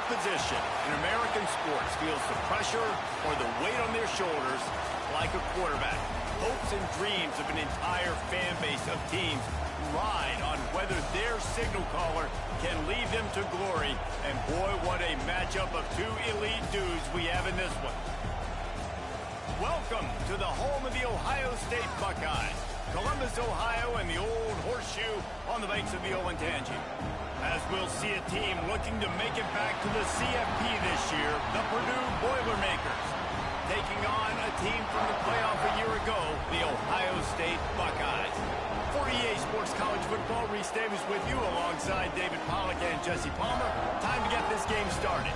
position in American sports feels the pressure or the weight on their shoulders like a quarterback. Hopes and dreams of an entire fan base of teams ride on whether their signal caller can lead them to glory. And boy, what a matchup of two elite dudes we have in this one. Welcome to the home of the Ohio State Buckeyes. Columbus, Ohio, and the old horseshoe on the banks of the Olentangy. As we'll see a team looking to make it back to the CFP this year, the Purdue Boilermakers, taking on a team from the playoff a year ago, the Ohio State Buckeyes. For EA Sports College Football, Reese Davis with you alongside David Pollack and Jesse Palmer. Time to get this game started.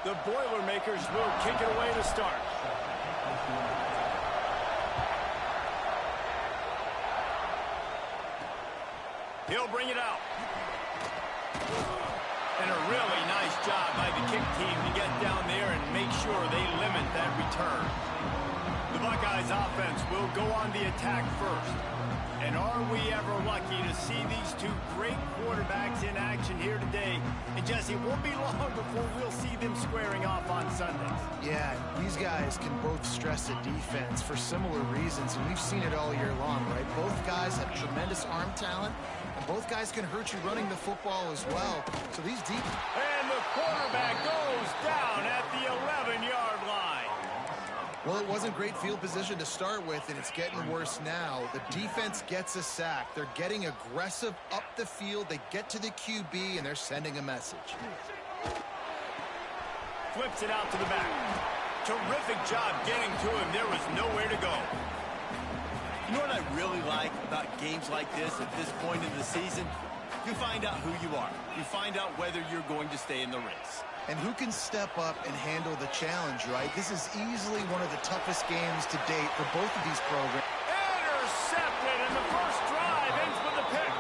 The Boilermakers will kick it away to start. He'll bring it out. And a really nice job by the kick team to get down there and make sure they limit that return. The Buckeyes offense will go on the attack first. And are we ever lucky to see these two great quarterbacks in action here today? And Jesse, it won't be long before we'll see them squaring off on Sundays. Yeah, these guys can both stress a defense for similar reasons, and we've seen it all year long, right? Both guys have tremendous arm talent, and both guys can hurt you running the football as well. So these deep... And the quarterback goes down at the 11-yard line. Well, it wasn't great field position to start with, and it's getting worse now. The defense gets a sack. They're getting aggressive up the field. They get to the QB, and they're sending a message. Flips it out to the back. Terrific job getting to him. There was nowhere to go. You know what I really like about games like this at this point in the season? You find out who you are. You find out whether you're going to stay in the race. And who can step up and handle the challenge, right? This is easily one of the toughest games to date for both of these programs. Intercepted, and the first drive ends with a pick.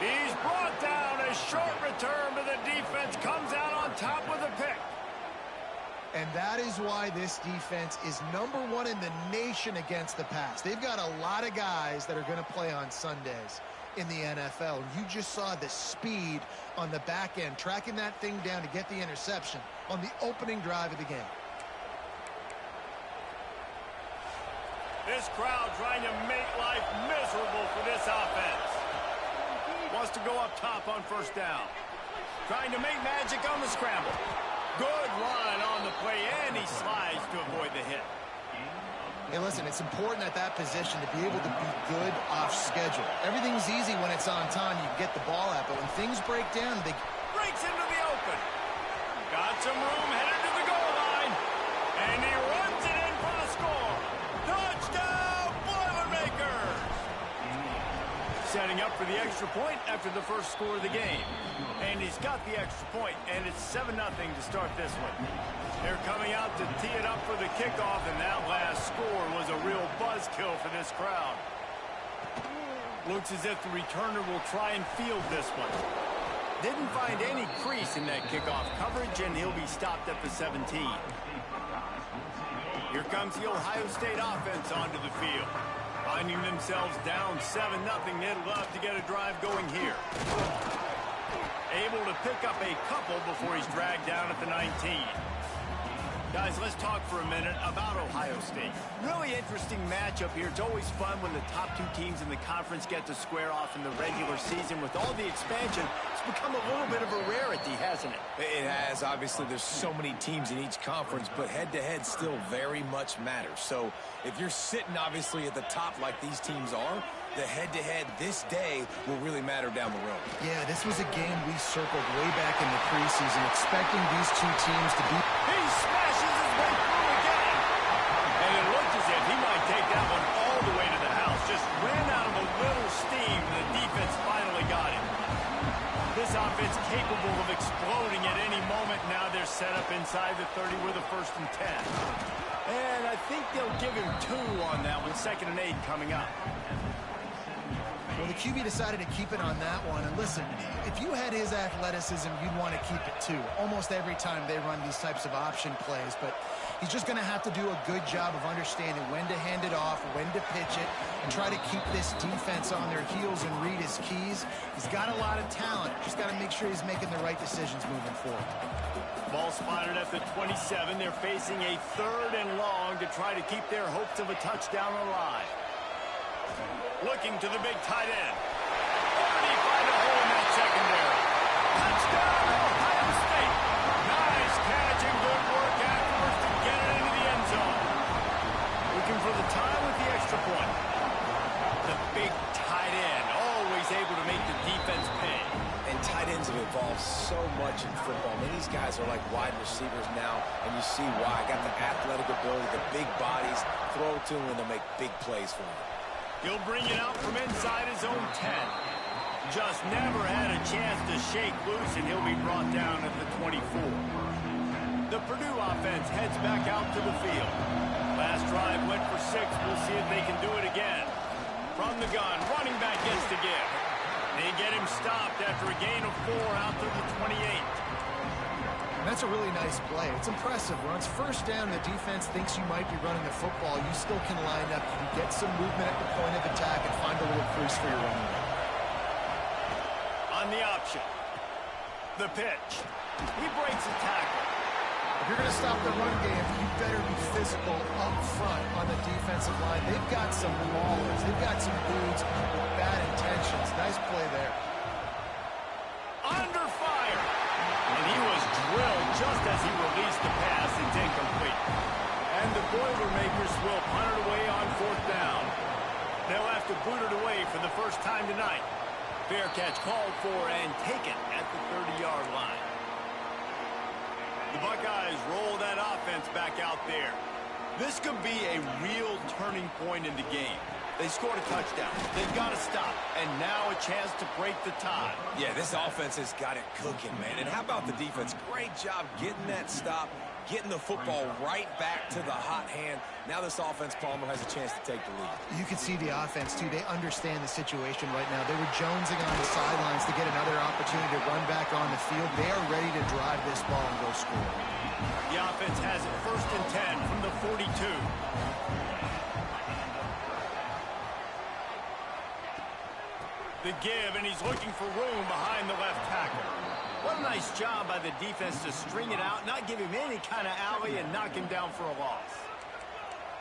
He's brought down. A short return, but the defense comes out on top with a pick. And that is why this defense is #1 in the nation against the pass. They've got a lot of guys that are going to play on Sundays in the NFL. You just saw the speed on the back end, tracking that thing down to get the interception on the opening drive of the game. This crowd trying to make life miserable for this offense. Wants to go up top on first down. Trying to make magic on the scramble. Good run on the play, and he slides to avoid the hit. Hey, listen, it's important at that position to be able to be good off schedule. Everything's easy when it's on time. You get the ball out, but when things break down, they... Breaks into the open. Got some room, headed to the goal line. And he runs it in for the score. Touchdown, Boilermakers! Setting up for the extra point after the first score of the game. And he's got the extra point, and it's 7-0 to start this one. They're coming out to tee it up for the kickoff, and that last score was a real buzzkill for this crowd. Looks as if the returner will try and field this one. Didn't find any crease in that kickoff coverage, and he'll be stopped at the 17. Here comes the Ohio State offense onto the field. Finding themselves down 7-0, they'd love to get a drive going here. Able to pick up a couple before he's dragged down at the 19. Guys, let's talk for a minute about Ohio State. Really interesting matchup here. It's always fun when the top two teams in the conference get to square off in the regular season. With all the expansion, it's become a little bit of a rarity, hasn't it? It has. Obviously, there's so many teams in each conference, but head-to-head still very much matters. So if you're sitting, obviously, at the top like these teams are, the head-to-head this day will really matter down the road. Yeah, this was a game we circled way back in the preseason, expecting these two teams to be... He smashes his way through again. And it looked as if he might take that one all the way to the house. Just ran out of a little steam, and the defense finally got him. This offense capable of exploding at any moment. Now they're set up inside the 30 with a 1st and 10. And I think they'll give him 2 on that one. 2nd and 8 coming up. Well, the QB decided to keep it on that one. And listen, if you had his athleticism, you'd want to keep it too. Almost every time they run these types of option plays. But he's just going to have to do a good job of understanding when to hand it off, when to pitch it, and try to keep this defense on their heels and read his keys. He's got a lot of talent. Just got to make sure he's making the right decisions moving forward. Ball spotted at the 27. They're facing a 3rd and long to try to keep their hopes of a touchdown alive. Looking to the big tight end. Already find a hole in that secondary. Touchdown, Ohio State. Nice catch and good work afterwards to get it into the end zone. Looking for the tie with the extra point. The big tight end, always able to make the defense pay. And tight ends have evolved so much in football. I mean, these guys are like wide receivers now, and you see why. Got the athletic ability, the big bodies. Throw to them, and they'll make big plays for them. He'll bring it out from inside his own 10. Just never had a chance to shake loose, and he'll be brought down at the 24. The Purdue offense heads back out to the field. Last drive went for 6. We'll see if they can do it again. From the gun, running back gets the give. They get him stopped after a gain of 4 out to the 28. That's a really nice play. It's impressive. When it's first down, the defense thinks you might be running the football. You still can line up. You can get some movement at the point of attack and find a little crease for your running back. On the option. The pitch. He breaks a tackle. If you're going to stop the run game, you better be physical up front on the defensive line. They've got some maulers. They've got some dudes with bad intentions. Nice play there. Under fire. And he was drilled just as he released the pass. It's incomplete. And the Boilermakers will punt it away on 4th down. They'll have to boot it away for the first time tonight. Fair catch called for and taken at the 30-yard line. The Buckeyes roll that offense back out there. This could be a real turning point in the game. They scored a touchdown. They've got to stop. And now a chance to break the tie. Yeah, this offense has got it cooking, man. And how about the defense? Great job getting that stop, getting the football right back to the hot hand. Now this offense, Palmer, has a chance to take the lead. You can see the offense, too. They understand the situation right now. They were jonesing on the sidelines to get another opportunity to run back on the field. They are ready to drive this ball and go score. The offense has it 1st and 10 from the 42. The give, and he's looking for room behind the left tackle. What a nice job by the defense to string it out, not give him any kind of alley, and knock him down for a loss.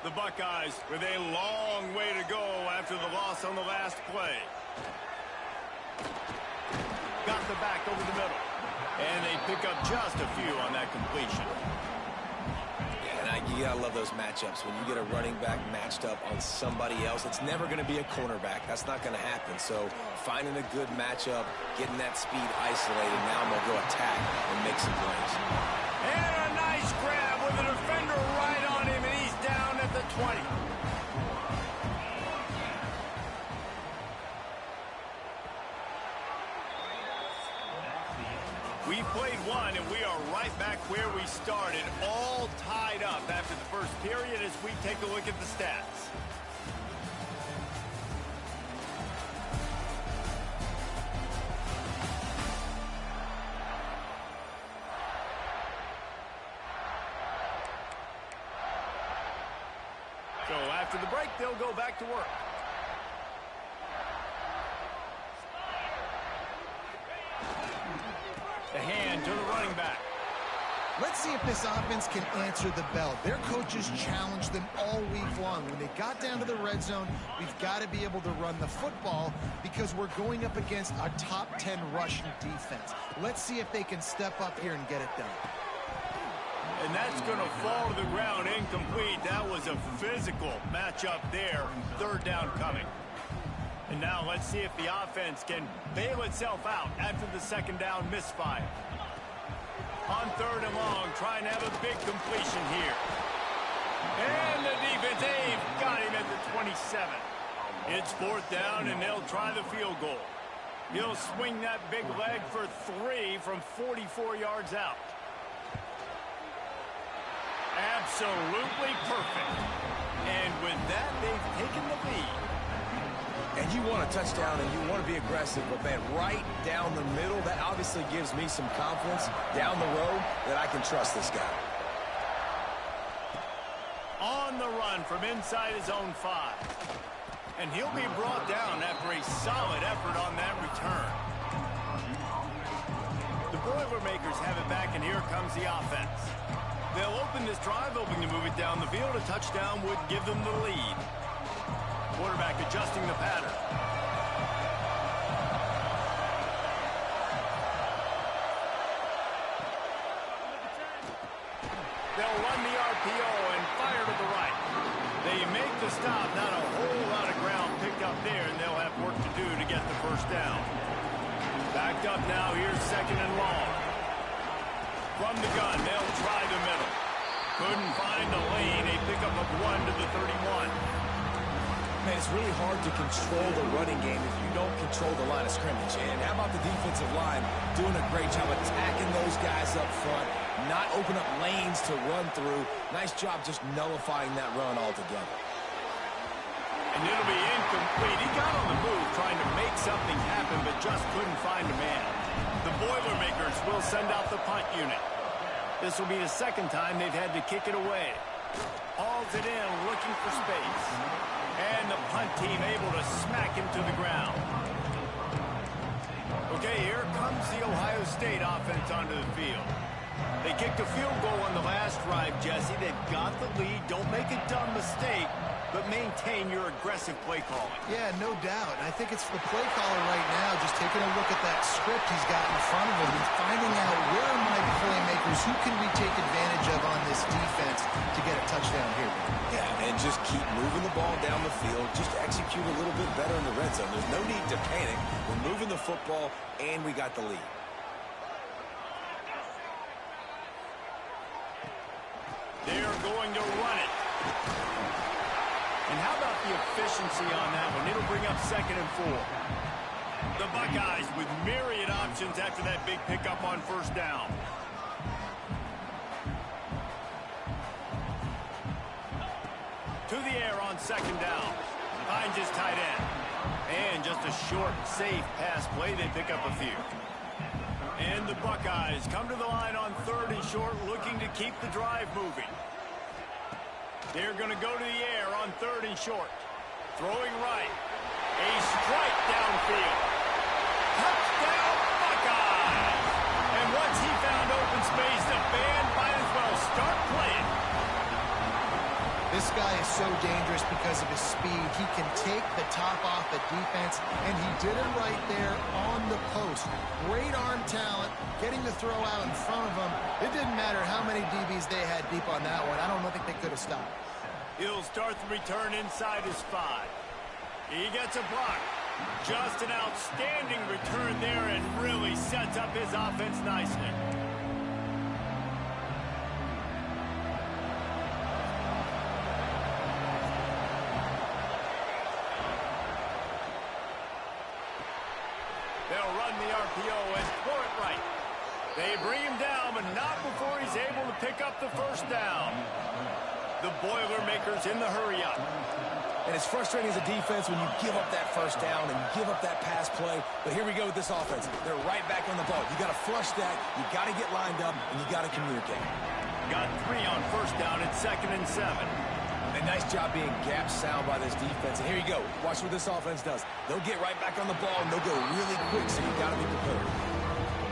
The Buckeyes with a long way to go after the loss on the last play. Got the back over the middle. And they pick up just a few on that completion. You gotta love those matchups. When you get a running back matched up on somebody else, it's never going to be a cornerback. That's not going to happen. So finding a good matchup, getting that speed isolated, now I'm going to go attack and make some plays. And a nice grab with a defender right on him, and he's down at the 20. We played one, and we are right back where we started, all tied up after the first period as we take a look at the stats. So after the break, they'll go back to work. The hand to the running back. Let's see if this offense can answer the bell. Their coaches challenged them all week long. When they got down to the red zone, we've got to be able to run the football because we're going up against a top 10 rushing defense. Let's see if they can step up here and get it done. And that's going to fall to the ground incomplete. That was a physical matchup there. 3rd down coming. And now let's see if the offense can bail itself out after the 2nd down misfire. On 3rd and long, trying to have a big completion here. And the defense got him at the 27. It's 4th down, and they'll try the field goal. He'll swing that big leg for 3 from 44 yards out. Absolutely perfect. And with that, they've taken the lead. And you want a touchdown and you want to be aggressive, but, man, right down the middle, that obviously gives me some confidence down the road that I can trust this guy. On the run from inside his own 5. And he'll be brought down after a solid effort on that return. The Boilermakers have it back, and here comes the offense. They'll open this drive, hoping to move it down the field. A touchdown would give them the lead. Quarterback adjusting the pattern. They'll run the RPO and fire to the right. They make the stop, not a whole lot of ground picked up there, and they'll have work to do to get the first down. Backed up now, here's 2nd and long. From the gun, they'll try the middle. Couldn't find the lane, a pickup of 1 to the 31. Man, it's really hard to control the running game if you don't control the line of scrimmage. And how about the defensive line doing a great job attacking those guys up front, not open up lanes to run through. Nice job just nullifying that run altogether. And it'll be incomplete. He got on the move trying to make something happen, but just couldn't find a man. The Boilermakers will send out the punt unit. This will be the 2nd time they've had to kick it away. Hauls it in, looking for space. And the punt team able to smack him to the ground. Okay, here comes the Ohio State offense onto the field. They kicked a field goal on the last drive, Jesse. They've got the lead. Don't make a dumb mistake, but maintain your aggressive play calling. Yeah, no doubt. And I think it's the play caller right now just taking a look at that script he's got in front of him and finding out where are my playmakers, who can we take advantage of on this defense to get a touchdown here. Yeah, and just keep moving the ball down the field. Just execute a little bit better in the red zone. There's no need to panic. We're moving the football, and we got the lead. They're going to run it. And how about the efficiency on that one? It'll bring up 2nd and 4. The Buckeyes with myriad options after that big pickup on 1st down. To the air on 2nd down. Finds his tight end. And just a short, safe pass play. They pick up a few. And the Buckeyes come to the line on 3rd and short, looking to keep the drive moving. They're going to go to the air on 3rd and short. Throwing right. A strike downfield. Touchdown, Buckeyes! And once he found open space, the band might as well start playing. This guy is so dangerous because of his speed. He can take the top off the defense, and he did it right there on the post. Great arm talent, getting the throw out in front of him. It didn't matter how many DBs they had deep on that one. I don't think they could have stopped. He'll start the return inside his 5. He gets a block. Just an outstanding return there and really sets up his offense nicely. They'll run the RPO and throw it right. They bring him down, but not before he's able to pick up the 1st down. The Boilermakers in the hurry-up. And it's frustrating as a defense when you give up that 1st down and you give up that pass play. But here we go with this offense. They're right back on the ball. You got to flush that. You got to get lined up, and you got to communicate. Got 3 on 1st down at 2nd and 7. A nice job being gap sound by this defense. And here you go. Watch what this offense does. They'll get right back on the ball, and they'll go really quick, so you got to be prepared.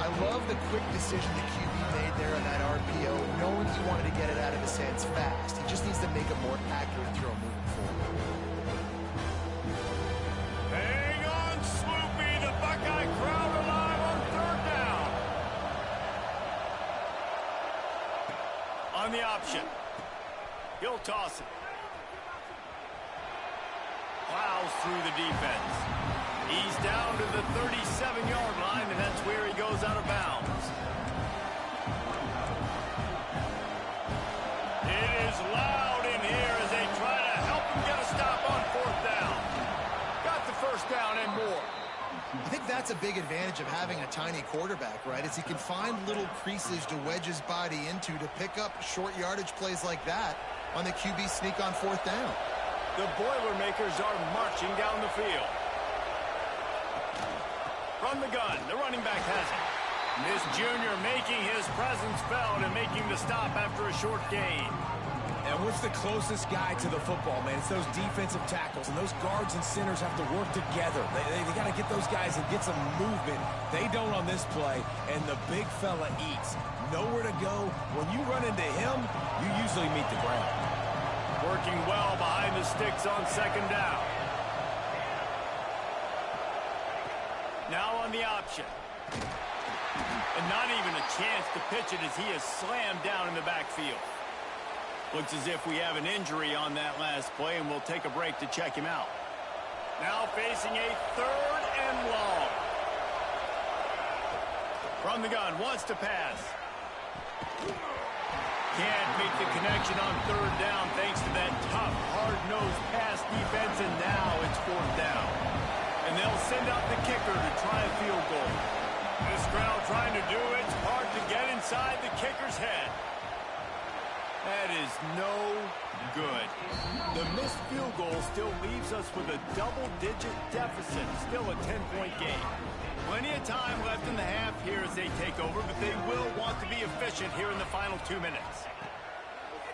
I love the quick decision the QB made there on that RPO, knowing he wanted to get it out of his hands fast. He just needs to make a more accurate throw moving forward. Hang on, Sloopy. The Buckeye crowd alive on 3rd down. On the option. He'll toss it. Plows through the defense. He's down to the 37-yard line, and that's where he goes out of bounds. It is loud in here as they try to help him get a stop on 4th down. Got the 1st down and more. I think that's a big advantage of having a tiny quarterback, right? Is he can find little creases to wedge his body into to pick up short yardage plays like that on the QB sneak on 4th down. The Boilermakers are marching down the field. From the gun, the running back has it. This junior making his presence felt and making the stop after a short gain. And what's the closest guy to the football, man? It's those defensive tackles, and those guards and centers have to work together. They got to get those guys and get some movement. They don't on this play, and the big fella eats. Nowhere to go. When you run into him, you usually meet the ground. Working well behind the sticks on second down. Now on the option. And not even a chance to pitch it as he is slammed down in the backfield. Looks as if we have an injury on that last play, and we'll take a break to check him out. Now facing a 3rd and long. From the gun, wants to pass. Can't make the connection on 3rd down thanks to that tough, hard-nosed pass defense, and now it's 4th down. And they'll send out the kicker to try a field goal. This crowd trying to do its part to get inside the kicker's head. That is no good. The missed field goal still leaves us with a double-digit deficit, still a 10-point game. Plenty of time left in the half here as they take over, but they will want to be efficient here in the final 2 minutes.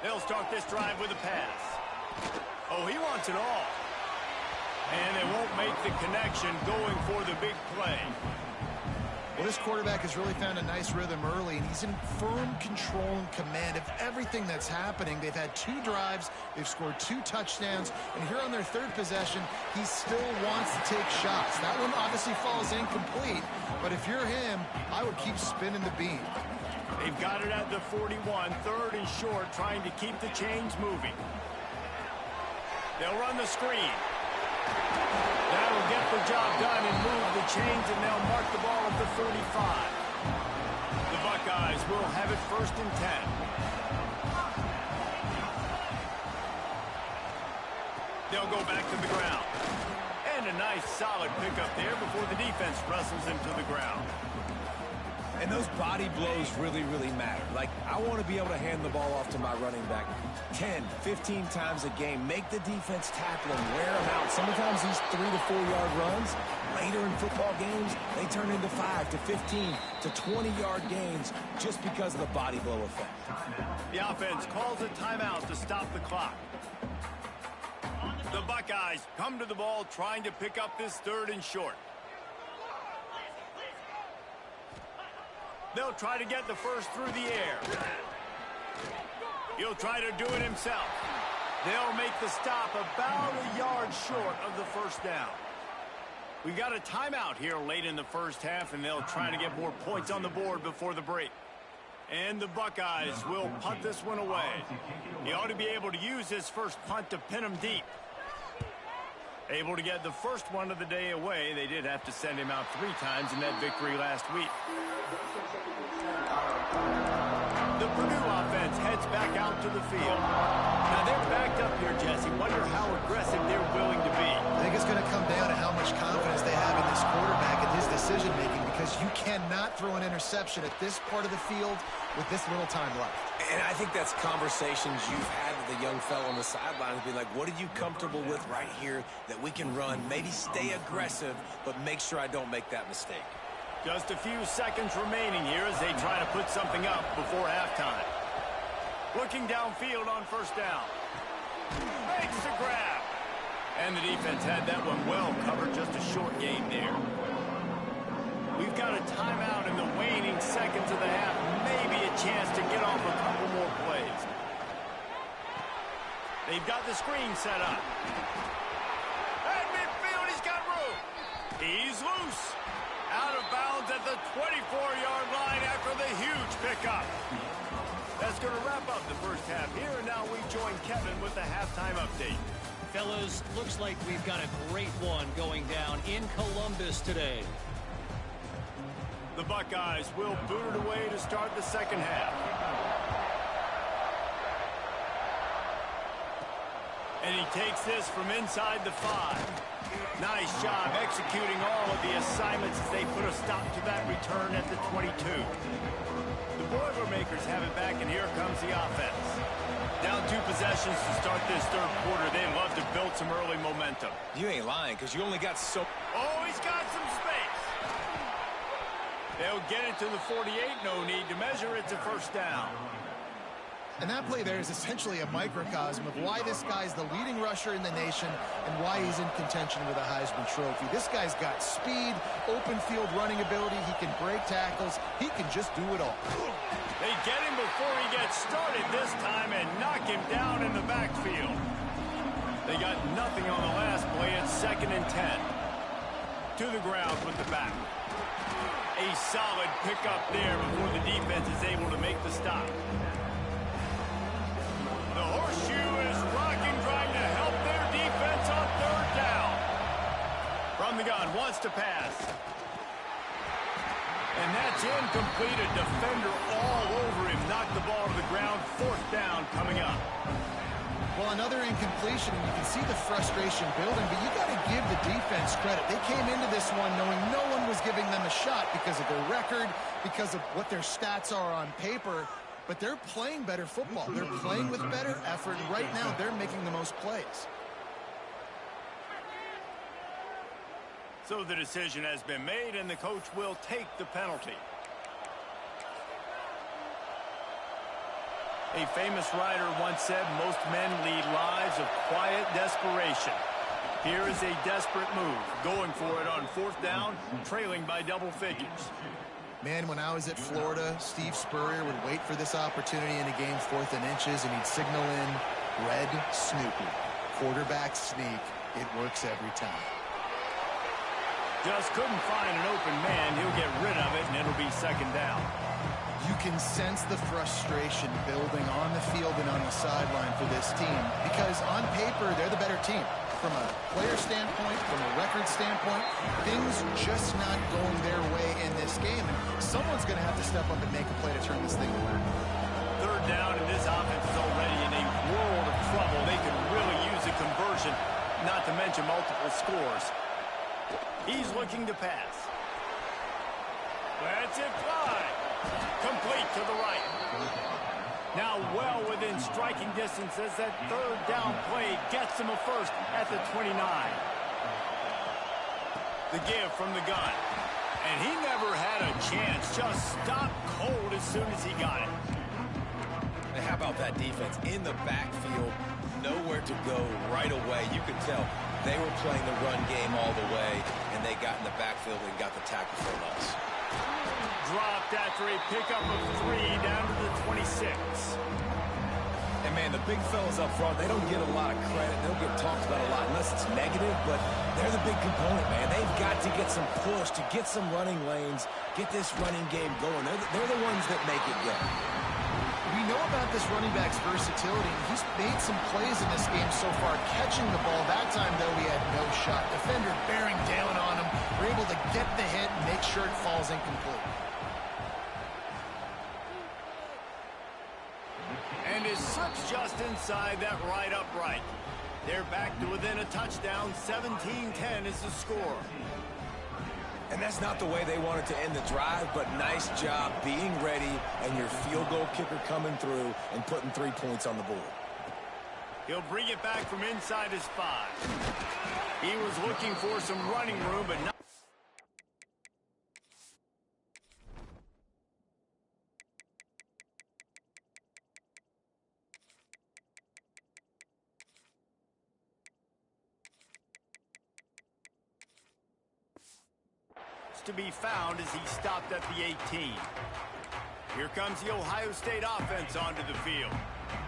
They'll start this drive with a pass. Oh, he wants it all. And they won't make the connection going for the big play. Well, this quarterback has really found a nice rhythm early, and he's in firm control and command of everything that's happening. They've had 2 drives. They've scored 2 touchdowns. And here on their 3rd possession, he still wants to take shots. That one obviously falls incomplete. But if you're him, I would keep spinning the beam. They've got it at the 41, 3rd and short, trying to keep the chains moving. They'll run the screen. That'll get the job done and move the chains, and they'll mark the ball at the 35. The Buckeyes will have it 1st and 10. They'll go back to the ground. And a nice solid pickup there before the defense wrestles him to the ground. And those body blows really, really matter. Like, I want to be able to hand the ball off to my running back 10, 15 times a game. Make the defense tackle him, wear him out. Sometimes these 3 to 4 yard runs, later in football games, they turn into 5 to 15 to 20 yard gains just because of the body blow effect. The offense calls a timeout to stop the clock. The Buckeyes come to the ball trying to pick up this 3rd and short. They'll try to get the first through the air. He'll try to do it himself. They'll make the stop about a yard short of the 1st down. We've got a timeout here late in the 1st half, and they'll try to get more points on the board before the break. And the Buckeyes will punt this one away. He ought to be able to use his first punt to pin him deep. Able to get the first one of the day away. They did have to send him out 3 times in that victory last week. The Purdue offense heads back out to the field. Now they're backed up here, Jesse. Wonder how aggressive they're willing to be. I think it's going to come down to how much confidence they have in this quarterback and his decision-making, because you cannot throw an interception at this part of the field with this little time left. And I think that's conversations you've had with the young fellow on the sidelines. Be like, what are you comfortable with right here that we can run? Maybe stay aggressive, but make sure I don't make that mistake. Just a few seconds remaining here as they try to put something up before halftime. Looking downfield on 1st down. Makes the grab. And the defense had that one well covered, just a short gain there. We've got a timeout in the waning seconds of the half. Maybe a chance to get off a couple more plays. They've got the screen set up. At midfield, he's got room. He's loose. Out of bounds at the 24-yard line after the huge pickup. That's going to wrap up the 1st half here, and now we join Kevin with the halftime update. Fellas, looks like we've got a great one going down in Columbus today. The Buckeyes will boot it away to start the 2nd half. And he takes this from inside the 5. Nice job executing all of the assignments as they put a stop to that return at the 22. The Boilermakers have it back, and here comes the offense. Down 2 possessions to start this 3rd quarter. They'd love to build some early momentum. You ain't lying, because you only got so... Oh, he's got some space. They'll get it to the 48, no need to measure. It's a first down. And that play there is essentially a microcosm of why this guy's the leading rusher in the nation and why he's in contention with a Heisman Trophy. This guy's got speed, open field running ability. He can break tackles. He can just do it all. They get him before he gets started this time and knock him down in the backfield. They got nothing on the last play. It's 2nd and 10. To the ground with the back. A solid pickup there before the defense is able to make the stop. The horseshoe is rocking, trying to help their defense on 3rd down. From the gun, wants to pass. And that's incomplete. A defender all over him. Knocked the ball to the ground. 4th down coming up. Well, another incompletion, and you can see the frustration building, but you got to give the defense credit. They came into this one knowing no one was giving them a shot because of their record, because of what their stats are on paper. But they're playing better football. They're playing with better effort. And right now, they're making the most plays. So the decision has been made, and the coach will take the penalty. A famous writer once said, most men lead lives of quiet desperation. Here is a desperate move, going for it on 4th down, trailing by double figures. Man, when I was at Florida, Steve Spurrier would wait for this opportunity in a game 4th and inches, and he'd signal in red Snoopy. Quarterback sneak. It works every time. Just couldn't find an open man. He'll get rid of it, and it'll be 2nd down. You can sense the frustration building on the field and on the sideline for this team because on paper, they're the better team. From a player standpoint, from a record standpoint, things just not going their way in this game. And someone's going to have to step up and make a play to turn this thing around. 3rd down, and this offense is already in a world of trouble. They could really use a conversion, not to mention multiple scores. He's looking to pass. That's it fly. Complete to the right. Now well within striking distance as that 3rd down play gets him a first at the 29. The give from the gun. And he never had a chance. Just stopped cold as soon as he got it. And how about that defense in the backfield? Nowhere to go right away. You could tell they were playing the run game all the way, and they got in the backfield and got the tackle for a loss. Dropped after a pickup of 3 down to the 26. And, man, the big fellas up front, they don't get a lot of credit. They don't get talked about a lot unless it's negative, but they're the big component, man. They've got to get some push, to get some running lanes, get this running game going. They're the ones that make it go. We know about this running back's versatility. He's made some plays in this game so far, catching the ball. That time, though, he had no shot. Defender bearing down on him. We're able to get the hit and make sure it falls incomplete. And is slips just inside that right upright. They're back to within a touchdown. 17-10 is the score. And that's not the way they wanted to end the drive, but nice job being ready and your field goal kicker coming through and putting 3 points on the board. He'll bring it back from inside his 5. He was looking for some running room, but not. To be found as he stopped at the 18. Here comes the Ohio State offense onto the field.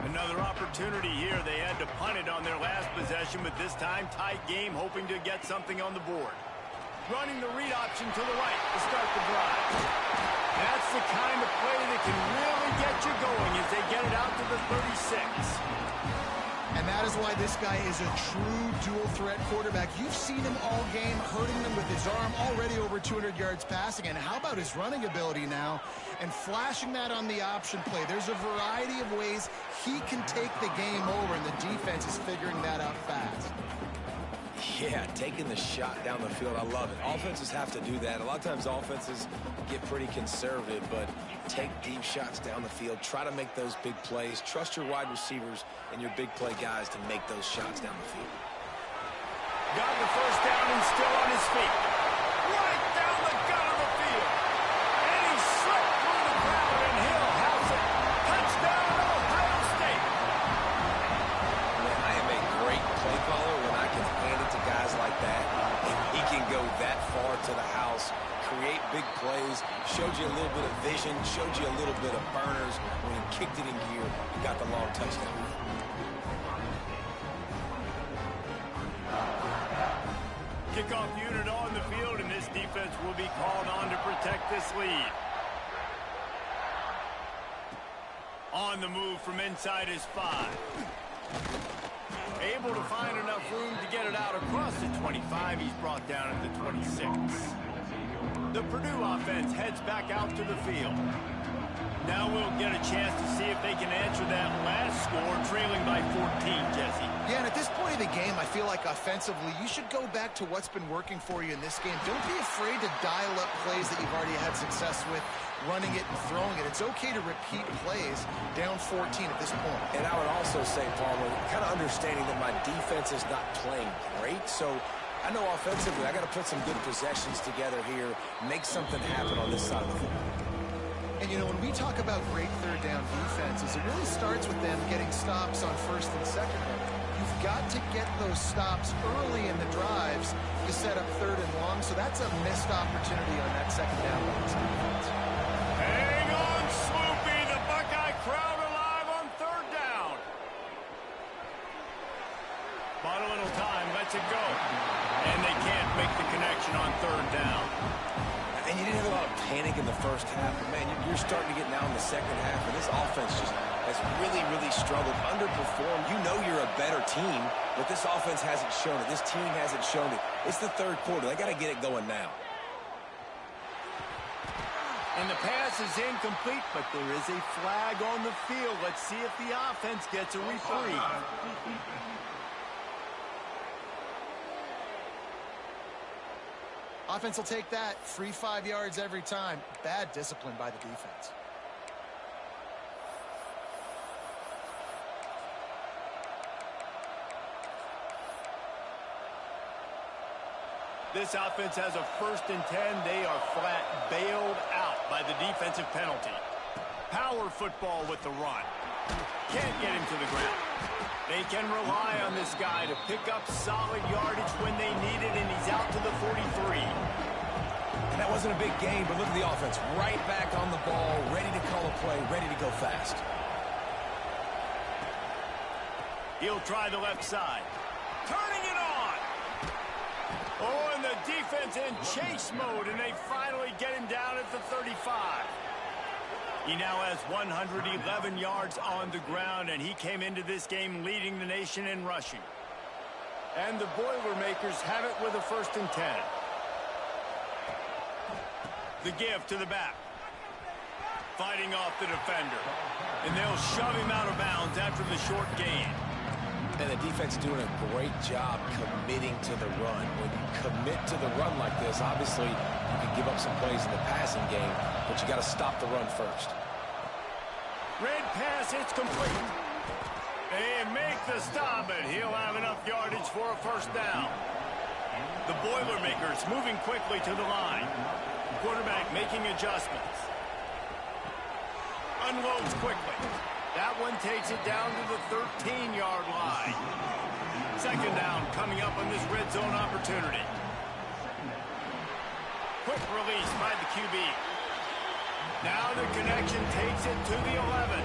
Another opportunity here. They had to punt it on their last possession, but this time tight game, hoping to get something on the board. Running the read option to the right to start the drive. That's the kind of play that can really get you going as they get it out to the 36. And that is why this guy is a true dual-threat quarterback. You've seen him all game, hurting them with his arm, already over 200 yards passing. And how about his running ability now? And flashing that on the option play. There's a variety of ways he can take the game over, and the defense is figuring that out fast. Yeah, taking the shot down the field, I love it. Offenses have to do that. A lot of times offenses get pretty conservative, but take deep shots down the field. Try to make those big plays. Trust your wide receivers and your big play guys to make those shots down the field. Got the first down and still on his feet. Right down the gut of the field. plays, showed you a little bit of vision, showed you a little bit of burners. When he kicked it in gear, he got the long touchdown. Kickoff unit on the field, and this defense will be called on to protect this lead. On the move from inside his 5. Able to find enough room to get it out across the 25. He's brought down at the 26. The Purdue offense heads back out to the field. Now we'll get a chance to see if they can answer that last score, trailing by 14, Jesse. Yeah, and at this point of the game, I feel like offensively, you should go back to what's been working for you in this game. Don't be afraid to dial up plays that you've already had success with, running it and throwing it. It's okay to repeat plays down 14 at this point. And I would also say, Palmer, kind of understanding that my defense is not playing great, so I know offensively I got to put some good possessions together here, make something happen on this side of the football. And, you know, when we talk about great third down defenses, it really starts with them getting stops on first and second. You've got to get those stops early in the drives to set up third and long, so that's a missed opportunity on that second down by this defense. Hang on, Sloopy. The Buckeye crowd alive on third down. Bought a little time, lets it go. And they can't make the connection on third down. And you didn't have a lot of panic in the first half, but, man, you're starting to get now in the second half, and this offense just has really, really struggled, underperformed. You know you're a better team, but this offense hasn't shown it. This team hasn't shown it. It's the third quarter. They got to get it going now. And the pass is incomplete, but there is a flag on the field. Let's see if the offense gets a reprieve. Offense will take that. Free 5 yards every time. Bad discipline by the defense. This offense has a 1st and 10. They are flat bailed out by the defensive penalty. Power football with the run. Can't get him to the ground. They can rely on this guy to pick up solid yardage when they need it, and he's out to the 43. And that wasn't a big game, but look at the offense. Right back on the ball, ready to call a play, ready to go fast. He'll try the left side. Turning it on! Oh, and the defense in chase mode, and they finally get him down at the 35. He now has 111 yards on the ground, and he came into this game leading the nation in rushing. And the Boilermakers have it with a 1st and 10. The give to the back. Fighting off the defender. And they'll shove him out of bounds after the short gain. And the defense doing a great job committing to the run. When you commit to the run like this, obviously you can give up some plays in the passing game, but you got to stop the run first. Red pass, it's complete. They make the stop, and he'll have enough yardage for a 1st down. The Boilermakers moving quickly to the line. Quarterback making adjustments. Unloads quickly. That one takes it down to the 13-yard line. 2nd down coming up on this red zone opportunity. Quick release by the QB. Now the connection takes it to the 11.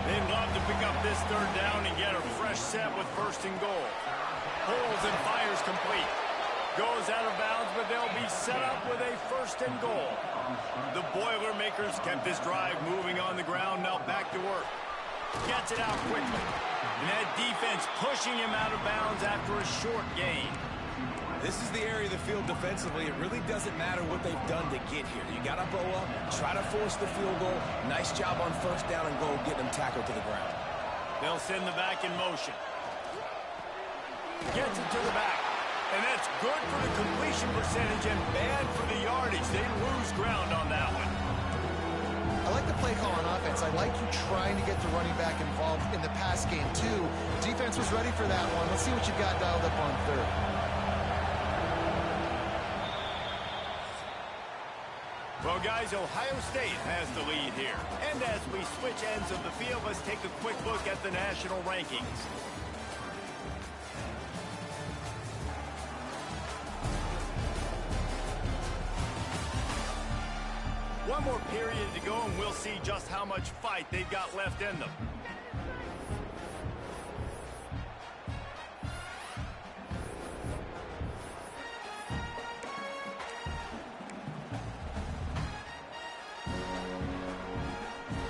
They'd love to pick up this 3rd down and get a fresh set with 1st and goal. Pulls and fires complete. Goes out of bounds, but they'll be set up with a 1st and goal. The Boilermakers kept this drive moving on the ground. Now back to work. Gets it out quickly. And that defense pushing him out of bounds after a short gain. This is the area of the field defensively. It really doesn't matter what they've done to get here. You got to bow up, try to force the field goal. Nice job on 1st down and goal, getting them tackled to the ground. They'll send the back in motion. Gets it to the back. And that's good for the completion percentage and bad for the yardage. They lose ground on that one. I like the play call on offense. I like you trying to get the running back involved in the pass game, too. Defense was ready for that one. Let's see what you've got dialed up on 3rd. Well, guys, Ohio State has the lead here. And as we switch ends of the field, let's take a quick look at the national rankings. One more period to go, and we'll see just how much fight they've got left in them.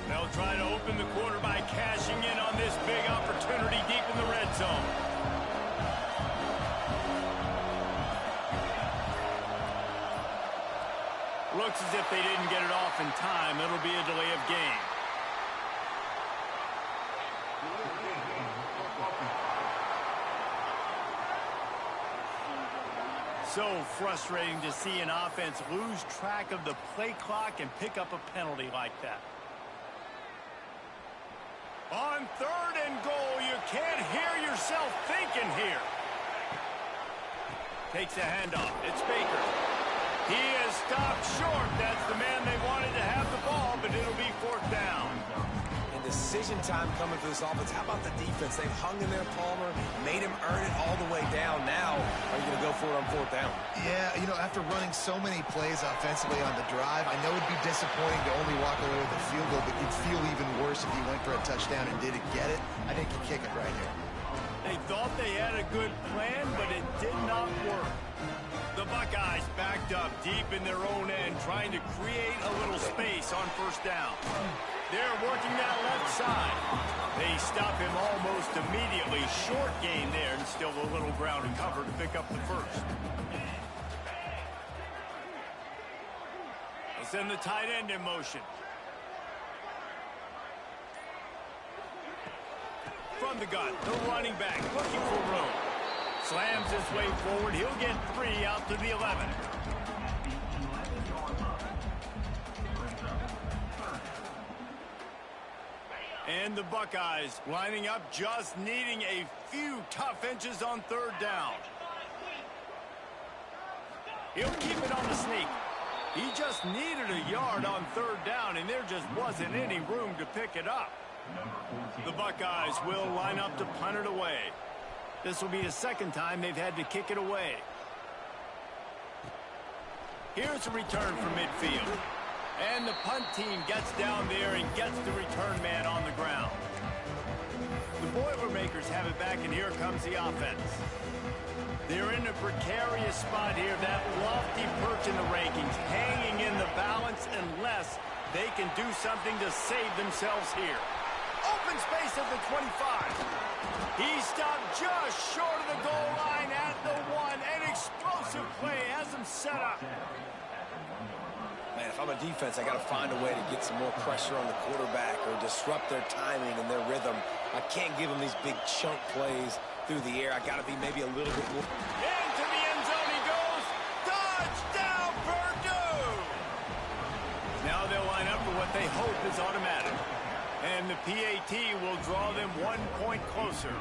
They'll try to open the quarter by cashing in on this big opportunity deep in the red zone. Looks as if they didn't get it off in time. It'll be a delay of game. So frustrating to see an offense lose track of the play clock and pick up a penalty like that. On 3rd and goal, you can't hear yourself thinking here. Takes a handoff. It's Baker. He is stopped short. That's the man they wanted to have the ball, but it'll be 4th down. And decision time coming for this offense. How about the defense? They've hung in there, Palmer, made him earn it all the way down. Now, are you going to go for it on 4th down? Yeah, you know, after running so many plays offensively on the drive, I know it'd be disappointing to only walk away with a field goal, but you'd feel even worse if you went for a touchdown and didn't get it. I think you kick it right here. They thought they had a good plan, but it did not work. The Buckeyes backed up deep in their own end, trying to create a little space on 1st down. They're working that left side. They stop him almost immediately. Short gain there, and still a little ground and cover to pick up the 1st. They send the tight end in motion. From the gun, the running back looking for room. Slams his way forward. He'll get 3 out to the 11. And the Buckeyes lining up, just needing a few tough inches on 3rd down. He'll keep it on the sneak. He just needed a yard on 3rd down, and there just wasn't any room to pick it up. The Buckeyes will line up to punt it away. This will be the 2nd time they've had to kick it away. Here's a return from midfield. And the punt team gets down there and gets the return man on the ground. The Boilermakers have it back, and here comes the offense. They're in a precarious spot here, that lofty perch in the rankings, hanging in the balance unless they can do something to save themselves here. Open space at the 25. He stopped just short of the goal line at the 1. An explosive play has him set up. Man, if I'm a defense, I got to find a way to get some more pressure on the quarterback or disrupt their timing and their rhythm. I can't give them these big chunk plays through the air. I got to be maybe a little bit more. Into the end zone he goes. Touchdown, Purdue! Now they'll line up for what they hope is automatic. And the PAT will draw them 1 point closer.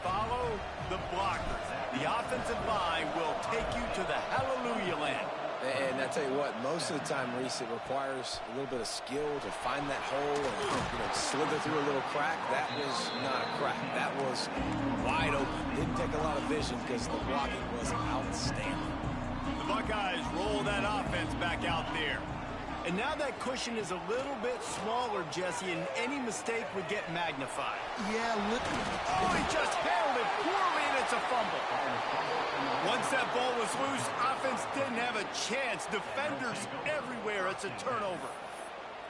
Follow the blockers. The offensive line will take you to the hallelujah land. And I tell you what, most of the time, Reese, it requires a little bit of skill to find that hole and slither through a little crack. That was not a crack. That was wide open. Didn't take a lot of vision because the blocking was outstanding. The Buckeyes roll that offense back out there. And now that cushion is a little bit smaller, Jesse, and any mistake would get magnified. Yeah, look. Oh, he just handled it poorly, and it's a fumble. Once that ball was loose, offense didn't have a chance. Defenders everywhere. It's a turnover.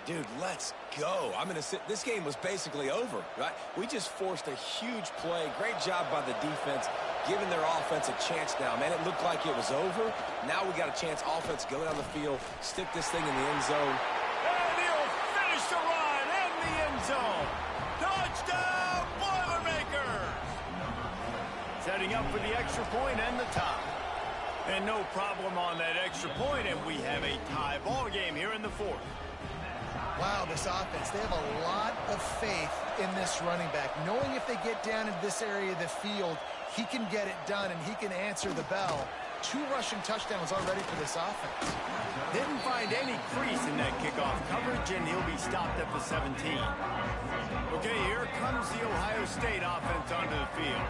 Dude, let's go. I'm going to sit. This game was basically over, right? We just forced a huge play. Great job by the defense, giving their offense a chance now. Man, it looked like it was over. Now we got a chance. Offense, go down the field, stick this thing in the end zone. And he'll finish the run in the end zone. Touchdown, Boilermakers! Setting up for the extra point and the tie. And no problem on that extra point, and we have a tie ball game here in the 4th. Wow, this offense, they have a lot of faith in this running back, knowing if they get down into this area of the field, he can get it done and he can answer the bell. 2 rushing touchdowns already for this offense. Didn't find any crease in that kickoff coverage, and he'll be stopped at the 17. Okay, here comes the Ohio State offense onto the field.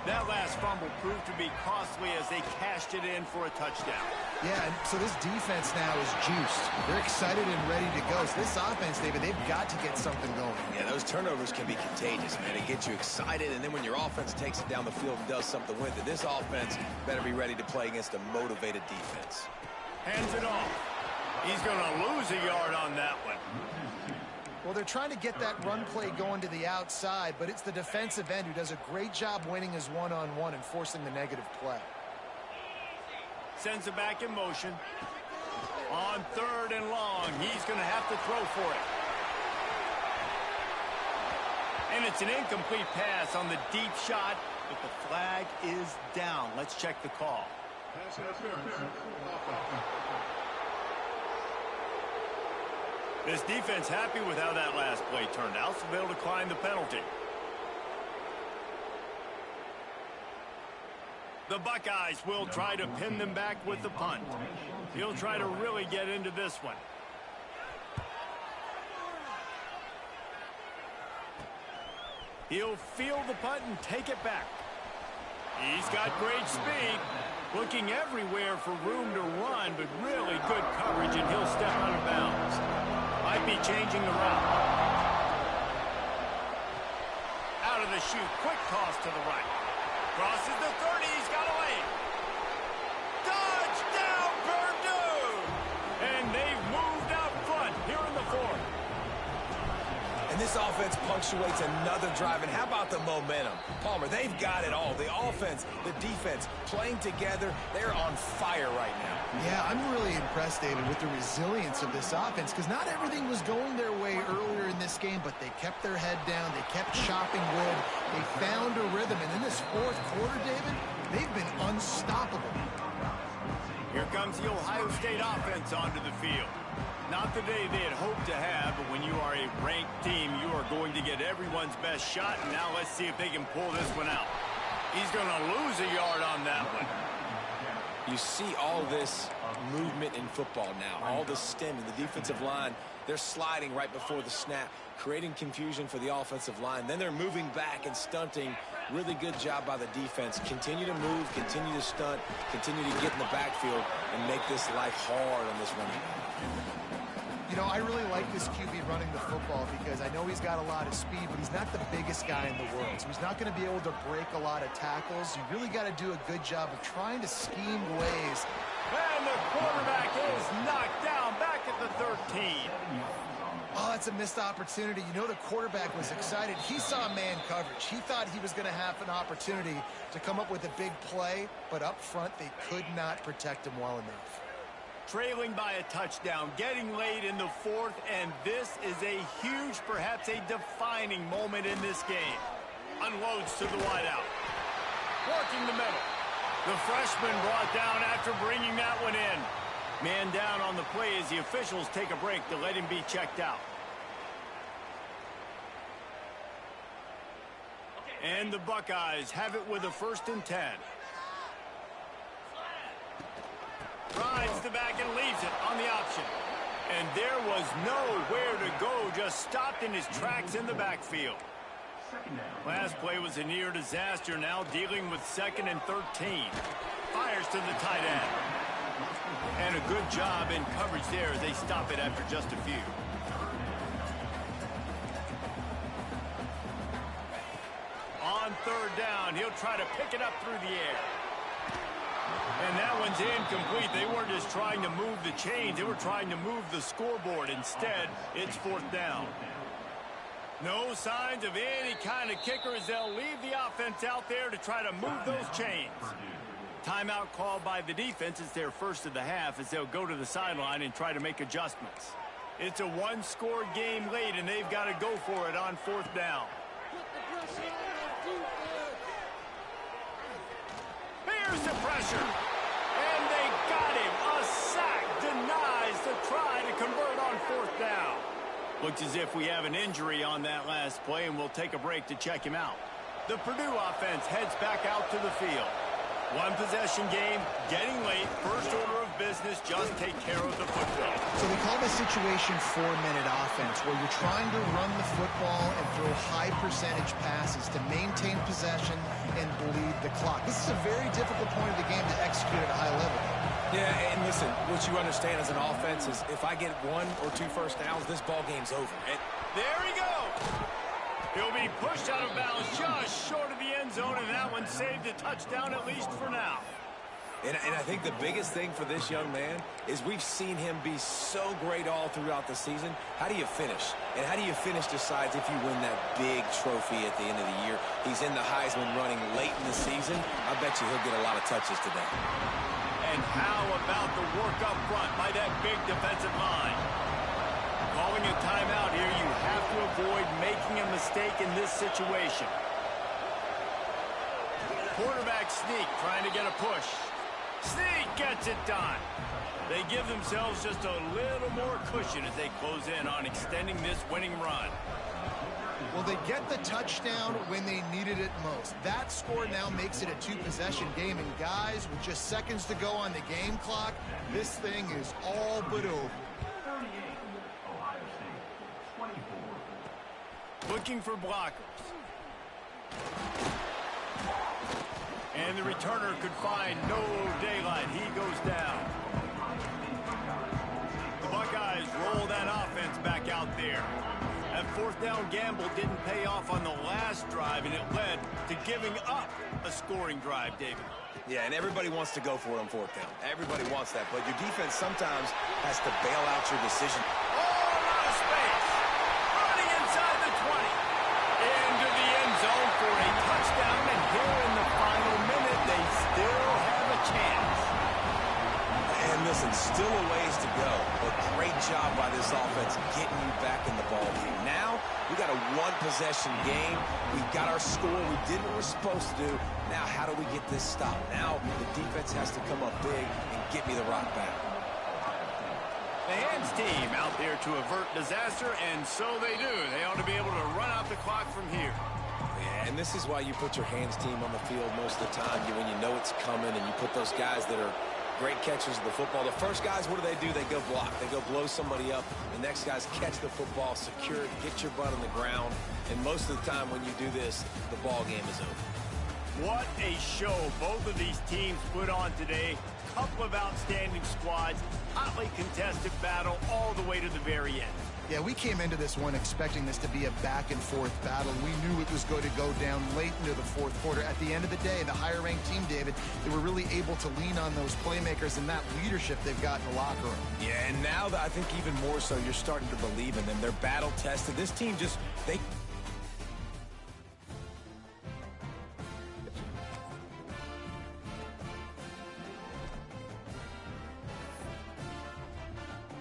That last fumble proved to be costly as they cashed it in for a touchdown. Yeah, and so this defense now is juiced. They're excited and ready to go. So this offense, David, they've got to get something going. Yeah, those turnovers can be contagious, man. It gets you excited, and then when your offense takes it down the field and does something with it, this offense better be ready to play against a motivated defense. Hands it off. He's going to lose a yard on that one. Well, they're trying to get that run play going to the outside, but it's the defensive end who does a great job winning his one-on-one and forcing the negative play. Sends it back in motion. On 3rd and long, he's going to have to throw for it. And it's an incomplete pass on the deep shot, but the flag is down. Let's check the call. This defense happy with how that last play turned out, so they'll decline the penalty. The Buckeyes will try to pin them back with the punt. He'll try to really get into this one. He'll field the punt and take it back. He's got great speed. Looking everywhere for room to run, but really good coverage, and he'll step out of bounds. Might be changing the route. Out of the chute, quick toss to the right. Crosses the 30, he's got away. Touchdown, Purdue! And they've moved out front here in the 4th. And this offense punctuates another drive. And how about the momentum? Palmer, they've got it all. The offense, the defense, playing together. They're on fire right now. Yeah, I'm really impressed, David, with the resilience of this offense, because not everything was going their way earlier in this game, but they kept their head down. They kept chopping wood. They found a rhythm. And in this 4th quarter, David, they've been unstoppable. Here comes the Ohio State offense onto the field. Not the day they had hoped to have, but when you are a ranked team, you are going to get everyone's best shot. And now let's see if they can pull this one out. He's going to lose a yard on that one. You see all this movement in football now, all the stemming, the defensive line, they're sliding right before the snap, creating confusion for the offensive line. Then they're moving back and stunting. Really good job by the defense. Continue to move, continue to stunt, continue to get in the backfield and make this life hard on this running back. You know, I really like this QB running the football because I know he's got a lot of speed, but he's not the biggest guy in the world. So he's not going to be able to break a lot of tackles. You really got to do a good job of trying to scheme ways. And the quarterback is knocked down back at the 13. Oh, that's a missed opportunity. You know, the quarterback was excited. He saw man coverage. He thought he was going to have an opportunity to come up with a big play, but up front, they could not protect him well enough. Trailing by a touchdown, getting late in the 4th, and this is a huge, perhaps a defining moment in this game. Unloads to the wideout. Working the middle. The freshman brought down after bringing that one in. Man down on the play as the officials take a break to let him be checked out. And the Buckeyes have it with a 1st and 10. Rides the back and leaves it on the option. And there was nowhere to go, just stopped in his tracks in the backfield. Last play was a near disaster, now dealing with 2nd and 13. Fires to the tight end. And a good job in coverage there as they stop it after just a few. On 3rd down, he'll try to pick it up through the air. And that one's incomplete. They weren't just trying to move the chains. They were trying to move the scoreboard. Instead, it's 4th down. No signs of any kind of kickers. They'll leave the offense out there to try to move those chains. Timeout called by the defense. It's their first of the half as they'll go to the sideline and try to make adjustments. It's a one-score game late, and they've got to go for it on 4th down. Here's the pressure. And they got him. A sack denies the try to convert on 4th down. Looks as if we have an injury on that last play, and we'll take a break to check him out. The Purdue offense heads back out to the field. One possession game, getting late. First order of business, just take care of the football. So we call this situation 4-minute offense, where you're trying to run the football and throw high percentage passes to maintain possession and bleed the clock. This is a very difficult point of the game to execute at a high level. Yeah, and listen, what you understand as an offense is if I get 1 or 2 first downs, this ball game's over. And there he goes. He'll be pushed out of bounds just short of the end zone, and that one saved a touchdown at least for now. And I think the biggest thing for this young man is we've seen him be so great all throughout the season. How do you finish? And how do you finish decides if you win that big trophy at the end of the year. He's in the Heisman running late in the season. I bet you he'll get a lot of touches today. And how about the work up front by that big defensive line? Calling a timeout here, you have to avoid making a mistake in this situation. Quarterback sneak trying to get a push. Sneak gets it done. They give themselves just a little more cushion as they close in on extending this winning run. Well, they get the touchdown when they needed it most. That score now makes it a 2-possession game. And guys, with just seconds to go on the game clock, this thing is all but over. Looking for blockers. And the returner could find no daylight. He goes down. The Buckeyes roll that offense back out there. That fourth down gamble didn't pay off on the last drive, and it led to giving up a scoring drive, David. Yeah, and everybody wants to go for it on fourth down. Everybody wants that, but your defense sometimes has to bail out your decision. Oh, a lot of space. Running inside the 20. Into the end zone for a touchdown, and here in the final minute, they still have a chance. And listen, still a ways to go, but great job by this offense getting you back in the ball game. Now, we got a 1-possession game. We got our score. We did what we're supposed to do. Now, how do we get this stopped? Now, the defense has to come up big and get me the rock back. The hands team out there to avert disaster, and so they do. They ought to be able to run out the clock from here. Yeah, and this is why you put your hands team on the field most of the time, when you know it's coming, and you put those guys that are great catchers of the football. The first guys, what do? They go block. They go blow somebody up. The next guys catch the football, secure it, get your butt on the ground. And most of the time when you do this, the ball game is over. What a show both of these teams put on today. Couple of outstanding squads, hotly contested battle all the way to the very end. Yeah, we came into this one expecting this to be a back-and-forth battle. We knew it was going to go down late into the fourth quarter. At the end of the day, the higher-ranked team, David, they were really able to lean on those playmakers and that leadership they've got in the locker room. Yeah, and now I think even more so, you're starting to believe in them. They're battle-tested. This team just, they